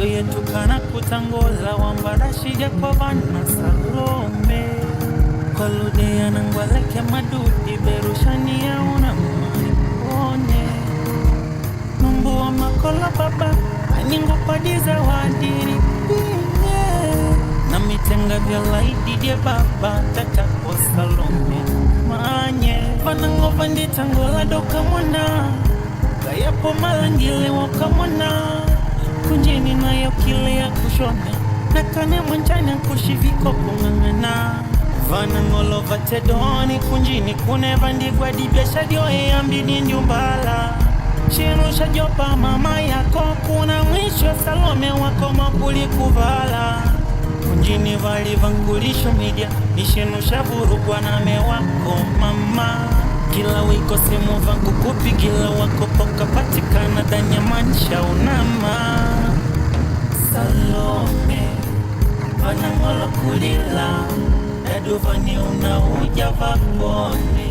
yoye tukana kutangola wambarashija kwa vana Salome kolude ya nangwaleke madudi berushani ya unamone numbu wa makola baba aningo padiza wadiri na mitenga vya laidi dia baba tata kwa Salome manye vanango vandita ngola doka mwana kayapo malangile waka mwana kunjini na yo kile ya kushone na kane mwanchana kushiviko kungangana vanangolo vatedoni kunjini kune vandigwa dibesha dioe ambini nyumbala chino shajopa mama yako kuna mwisho Salome wako mapuli kuvala kunjini vali vangulisho media nishinu shavurugwa na mewako mama kila wiko simu vangu kupigila wako poka patikana danyamanisha unama Salome vanangolo kulila daduvani unauja vakone